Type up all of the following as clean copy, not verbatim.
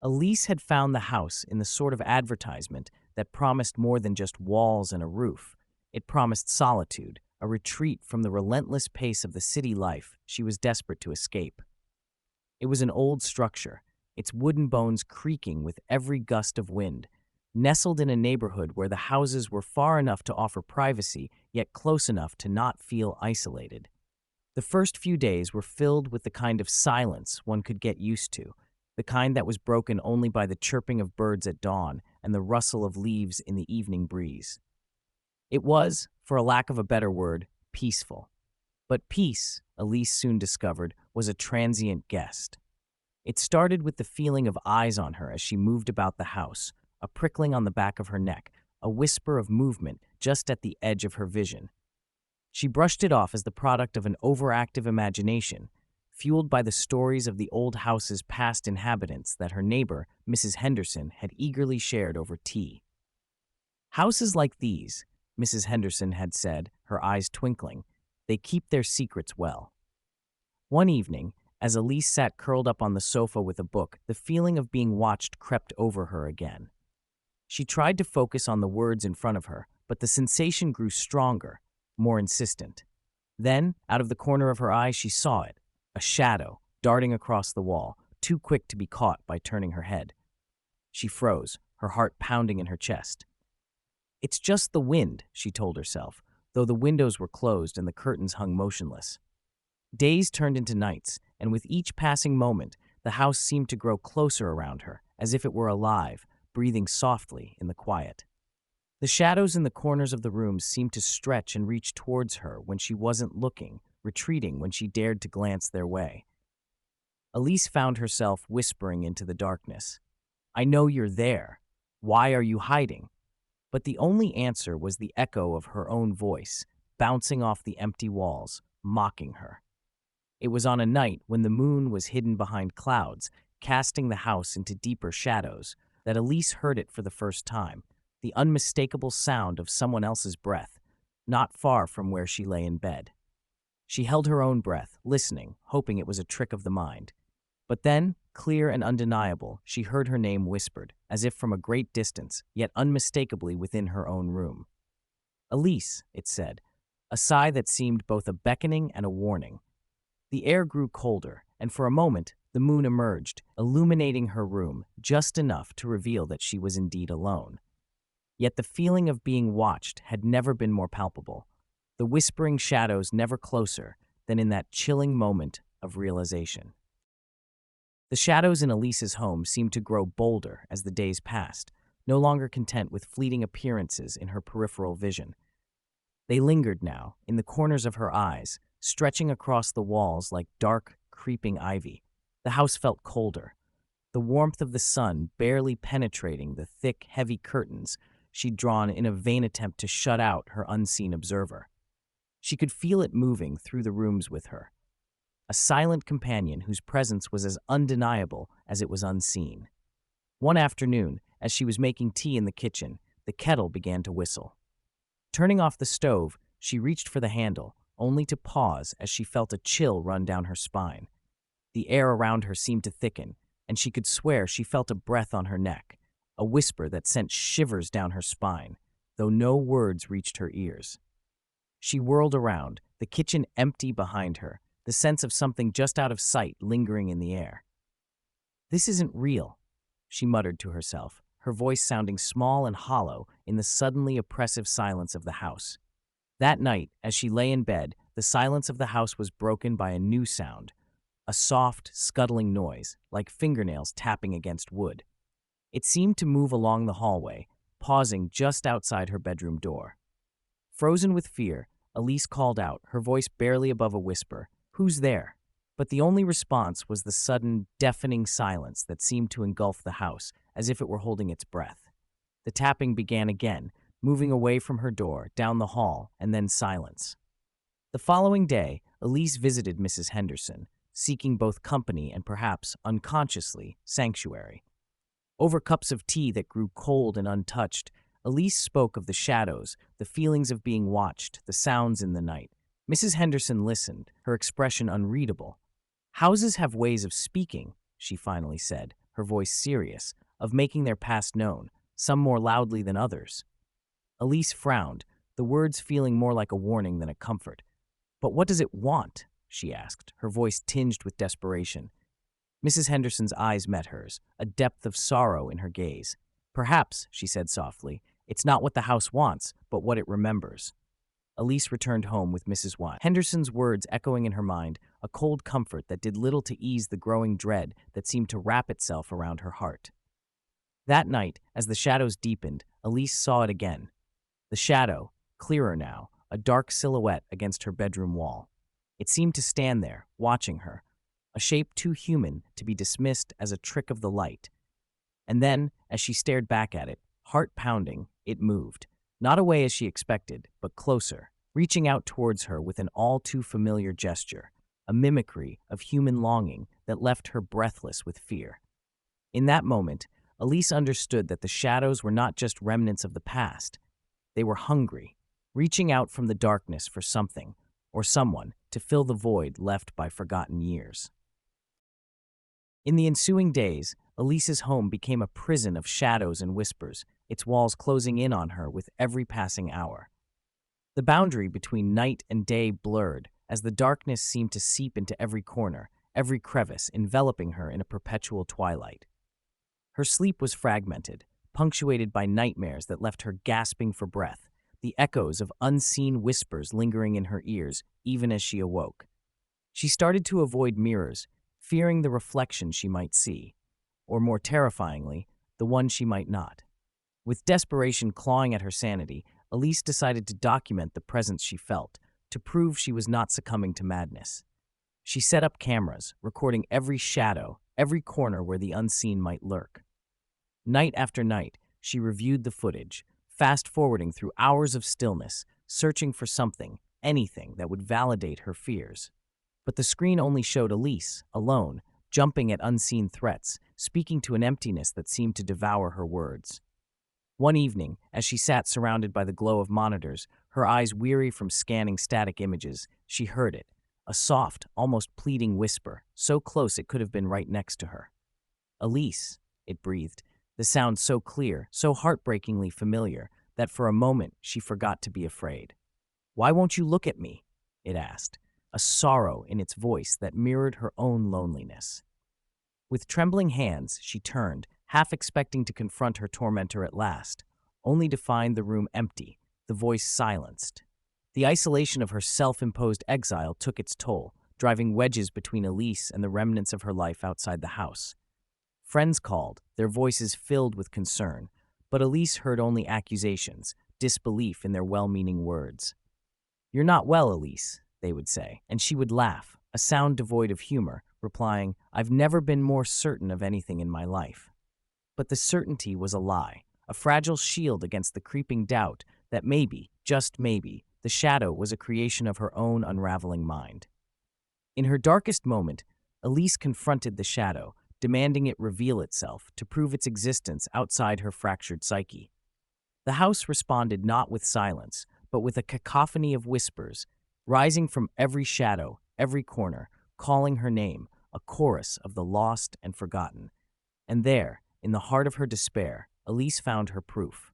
Elise had found the house in the sort of advertisement that promised more than just walls and a roof. It promised solitude, a retreat from the relentless pace of the city life she was desperate to escape. It was an old structure, its wooden bones creaking with every gust of wind, nestled in a neighborhood where the houses were far enough to offer privacy, yet close enough to not feel isolated. The first few days were filled with the kind of silence one could get used to, the kind that was broken only by the chirping of birds at dawn and the rustle of leaves in the evening breeze. It was, for a lack of a better word, peaceful. But peace, Elise soon discovered, was a transient guest. It started with the feeling of eyes on her as she moved about the house, a prickling on the back of her neck, a whisper of movement just at the edge of her vision. She brushed it off as the product of an overactive imagination, fueled by the stories of the old house's past inhabitants that her neighbor, Mrs. Henderson, had eagerly shared over tea. Houses like these, Mrs. Henderson had said, her eyes twinkling, they keep their secrets well. One evening, as Elise sat curled up on the sofa with a book, the feeling of being watched crept over her again. She tried to focus on the words in front of her, but the sensation grew stronger, more insistent. Then, out of the corner of her eye, she saw it, a shadow, darting across the wall, too quick to be caught by turning her head. She froze, her heart pounding in her chest. It's just the wind, she told herself, though the windows were closed and the curtains hung motionless. Days turned into nights, and with each passing moment, the house seemed to grow closer around her, as if it were alive, breathing softly in the quiet. The shadows in the corners of the rooms seemed to stretch and reach towards her when she wasn't looking, retreating when she dared to glance their way. Elise found herself whispering into the darkness, "I know you're there. Why are you hiding?" But the only answer was the echo of her own voice, bouncing off the empty walls, mocking her. It was on a night when the moon was hidden behind clouds, casting the house into deeper shadows, that Elise heard it for the first time, the unmistakable sound of someone else's breath, not far from where she lay in bed. She held her own breath, listening, hoping it was a trick of the mind. But then, clear and undeniable, she heard her name whispered, as if from a great distance, yet unmistakably within her own room. "Elise," it said, a sigh that seemed both a beckoning and a warning. The air grew colder, and for a moment, the moon emerged, illuminating her room just enough to reveal that she was indeed alone. Yet the feeling of being watched had never been more palpable, the whispering shadows never closer than in that chilling moment of realization. The shadows in Elise's home seemed to grow bolder as the days passed, no longer content with fleeting appearances in her peripheral vision. They lingered now, in the corners of her eyes, stretching across the walls like dark, creeping ivy. The house felt colder, the warmth of the sun barely penetrating the thick, heavy curtains she'd drawn in a vain attempt to shut out her unseen observer. She could feel it moving through the rooms with her, a silent companion whose presence was as undeniable as it was unseen. One afternoon, as she was making tea in the kitchen, the kettle began to whistle. Turning off the stove, she reached for the handle, only to pause as she felt a chill run down her spine. The air around her seemed to thicken, and she could swear she felt a breath on her neck, a whisper that sent shivers down her spine, though no words reached her ears. She whirled around, the kitchen empty behind her, the sense of something just out of sight lingering in the air. "This isn't real," she muttered to herself, her voice sounding small and hollow in the suddenly oppressive silence of the house. That night, as she lay in bed, the silence of the house was broken by a new sound, a soft, scuttling noise, like fingernails tapping against wood. It seemed to move along the hallway, pausing just outside her bedroom door. Frozen with fear, Elise called out, her voice barely above a whisper, "Who's there?" But the only response was the sudden, deafening silence that seemed to engulf the house, as if it were holding its breath. The tapping began again, moving away from her door, down the hall, and then silence. The following day, Elise visited Mrs. Henderson, seeking both company and perhaps, unconsciously, sanctuary. Over cups of tea that grew cold and untouched, Elise spoke of the shadows, the feelings of being watched, the sounds in the night. Mrs. Henderson listened, her expression unreadable. "Houses have ways of speaking," she finally said, her voice serious, of making their past known, some more loudly than others. Elise frowned, the words feeling more like a warning than a comfort. "But what does it want?" she asked, her voice tinged with desperation. Mrs. Henderson's eyes met hers, a depth of sorrow in her gaze. "Perhaps," she said softly, "it's not what the house wants, but what it remembers." Elise returned home with Mrs. Y. Henderson's words echoing in her mind, a cold comfort that did little to ease the growing dread that seemed to wrap itself around her heart. That night, as the shadows deepened, Elise saw it again. The shadow, clearer now, a dark silhouette against her bedroom wall. It seemed to stand there, watching her, a shape too human to be dismissed as a trick of the light. And then, as she stared back at it, heart pounding, it moved. Not away as she expected, but closer, reaching out towards her with an all-too-familiar gesture, a mimicry of human longing that left her breathless with fear. In that moment, Elise understood that the shadows were not just remnants of the past. They were hungry, reaching out from the darkness for something, or someone, to fill the void left by forgotten years. In the ensuing days, Elise's home became a prison of shadows and whispers, its walls closing in on her with every passing hour. The boundary between night and day blurred as the darkness seemed to seep into every corner, every crevice, enveloping her in a perpetual twilight. Her sleep was fragmented, punctuated by nightmares that left her gasping for breath, the echoes of unseen whispers lingering in her ears even as she awoke. She started to avoid mirrors, fearing the reflection she might see, or more terrifyingly, the one she might not. With desperation clawing at her sanity, Elise decided to document the presence she felt, to prove she was not succumbing to madness. She set up cameras, recording every shadow, every corner where the unseen might lurk. Night after night, she reviewed the footage, fast-forwarding through hours of stillness, searching for something, anything that would validate her fears. But the screen only showed Elise, alone, jumping at unseen threats, speaking to an emptiness that seemed to devour her words. One evening, as she sat surrounded by the glow of monitors, her eyes weary from scanning static images, she heard it, a soft, almost pleading whisper, so close it could have been right next to her. "Elise," it breathed, the sound so clear, so heartbreakingly familiar, that for a moment she forgot to be afraid. "Why won't you look at me?" it asked, a sorrow in its voice that mirrored her own loneliness. With trembling hands, she turned, half expecting to confront her tormentor at last, only to find the room empty, the voice silenced. The isolation of her self-imposed exile took its toll, driving wedges between Elise and the remnants of her life outside the house. Friends called, their voices filled with concern, but Elise heard only accusations, disbelief in their well-meaning words. "You're not well, Elise," they would say, and she would laugh, a sound devoid of humor, replying, "I've never been more certain of anything in my life." But the certainty was a lie, a fragile shield against the creeping doubt that maybe, just maybe, the shadow was a creation of her own unraveling mind. In her darkest moment, Elise confronted the shadow, demanding it reveal itself to prove its existence outside her fractured psyche. The house responded not with silence, but with a cacophony of whispers, rising from every shadow, every corner, calling her name, a chorus of the lost and forgotten. And there, in the heart of her despair, Elise found her proof.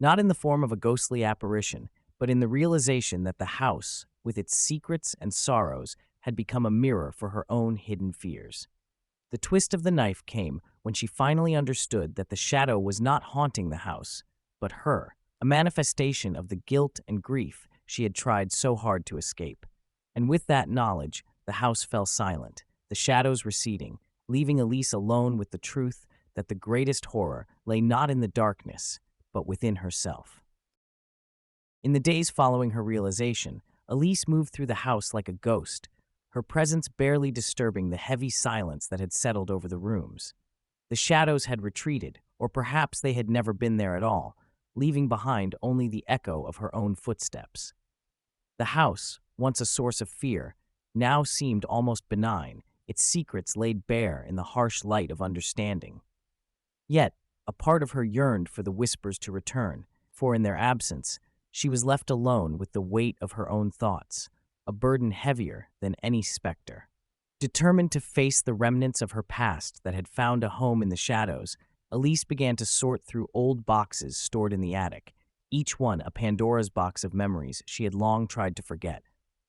Not in the form of a ghostly apparition, but in the realization that the house, with its secrets and sorrows, had become a mirror for her own hidden fears. The twist of the knife came when she finally understood that the shadow was not haunting the house, but her, a manifestation of the guilt and grief she had tried so hard to escape. And with that knowledge, the house fell silent, the shadows receding, leaving Elise alone with the truth that the greatest horror lay not in the darkness, but within herself. In the days following her realization, Elise moved through the house like a ghost, her presence barely disturbing the heavy silence that had settled over the rooms. The shadows had retreated, or perhaps they had never been there at all, leaving behind only the echo of her own footsteps. The house, once a source of fear, now seemed almost benign, its secrets laid bare in the harsh light of understanding. Yet, a part of her yearned for the whispers to return, for in their absence, she was left alone with the weight of her own thoughts, a burden heavier than any specter. Determined to face the remnants of her past that had found a home in the shadows, Elise began to sort through old boxes stored in the attic, each one a Pandora's box of memories she had long tried to forget.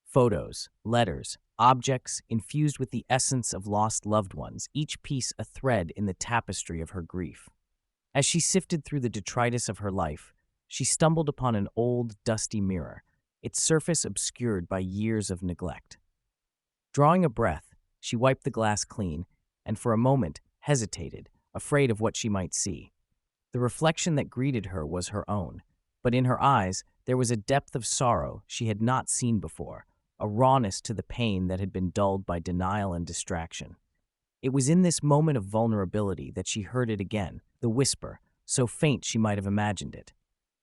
Photos, letters, objects infused with the essence of lost loved ones, each piece a thread in the tapestry of her grief. As she sifted through the detritus of her life, she stumbled upon an old, dusty mirror, its surface obscured by years of neglect. Drawing a breath, she wiped the glass clean and for a moment hesitated, afraid of what she might see. The reflection that greeted her was her own, but in her eyes there was a depth of sorrow she had not seen before, a rawness to the pain that had been dulled by denial and distraction. It was in this moment of vulnerability that she heard it again, the whisper, so faint she might have imagined it.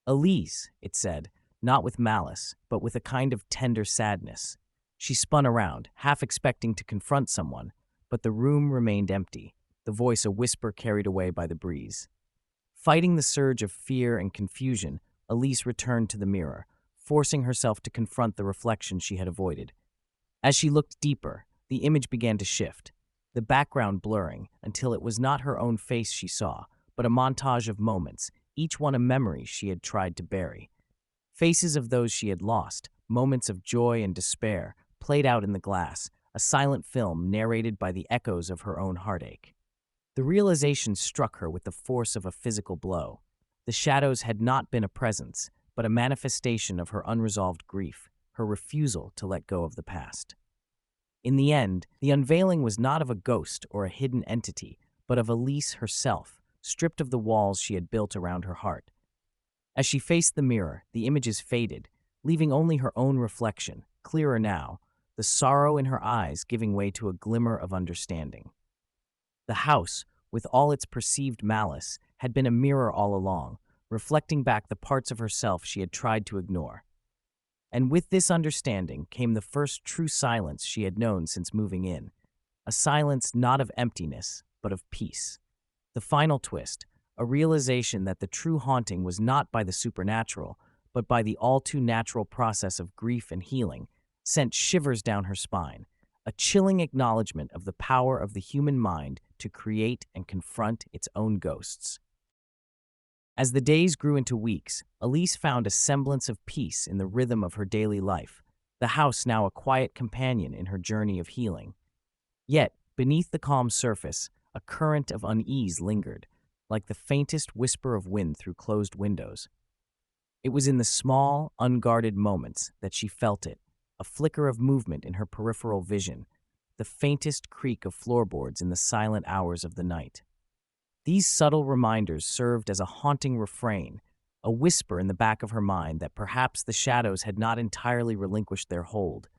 "Elise," it said, not with malice, but with a kind of tender sadness. She spun around, half expecting to confront someone, but the room remained empty, the voice a whisper carried away by the breeze. Fighting the surge of fear and confusion, Elise returned to the mirror, forcing herself to confront the reflection she had avoided. As she looked deeper, the image began to shift, the background blurring until it was not her own face she saw, but a montage of moments, each one a memory she had tried to bury. Faces of those she had lost, moments of joy and despair, played out in the glass, a silent film narrated by the echoes of her own heartache. The realization struck her with the force of a physical blow. The shadows had not been a presence, but a manifestation of her unresolved grief, her refusal to let go of the past. In the end, the unveiling was not of a ghost or a hidden entity, but of Elise herself, stripped of the walls she had built around her heart. As she faced the mirror, the images faded, leaving only her own reflection, clearer now, the sorrow in her eyes giving way to a glimmer of understanding. The house, with all its perceived malice, had been a mirror all along, reflecting back the parts of herself she had tried to ignore. And with this understanding came the first true silence she had known since moving in, a silence not of emptiness, but of peace. The final twist, a realization that the true haunting was not by the supernatural, but by the all-too-natural process of grief and healing, sent shivers down her spine, a chilling acknowledgement of the power of the human mind to create and confront its own ghosts. As the days grew into weeks, Elise found a semblance of peace in the rhythm of her daily life, the house now a quiet companion in her journey of healing. Yet, beneath the calm surface, a current of unease lingered, like the faintest whisper of wind through closed windows. It was in the small, unguarded moments that she felt it, a flicker of movement in her peripheral vision, the faintest creak of floorboards in the silent hours of the night. These subtle reminders served as a haunting refrain, a whisper in the back of her mind that perhaps the shadows had not entirely relinquished their hold.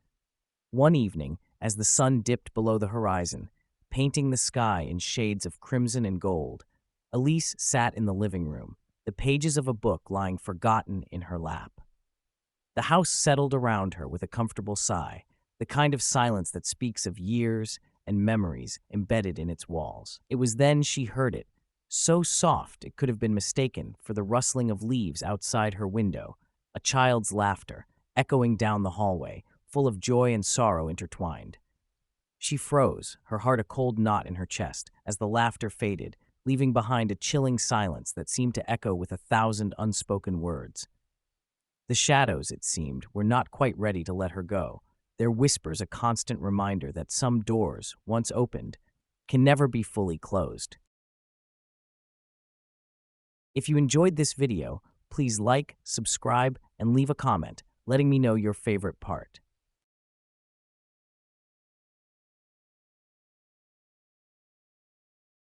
One evening, as the sun dipped below the horizon, painting the sky in shades of crimson and gold, Elise sat in the living room, the pages of a book lying forgotten in her lap. The house settled around her with a comfortable sigh, the kind of silence that speaks of years and memories embedded in its walls. It was then she heard it, so soft it could have been mistaken for the rustling of leaves outside her window, a child's laughter, echoing down the hallway, full of joy and sorrow intertwined. She froze, her heart a cold knot in her chest, as the laughter faded, leaving behind a chilling silence that seemed to echo with 1,000 unspoken words. The shadows, it seemed, were not quite ready to let her go, their whispers a constant reminder that some doors, once opened, can never be fully closed. If you enjoyed this video, please like, subscribe, and leave a comment, letting me know your favorite part.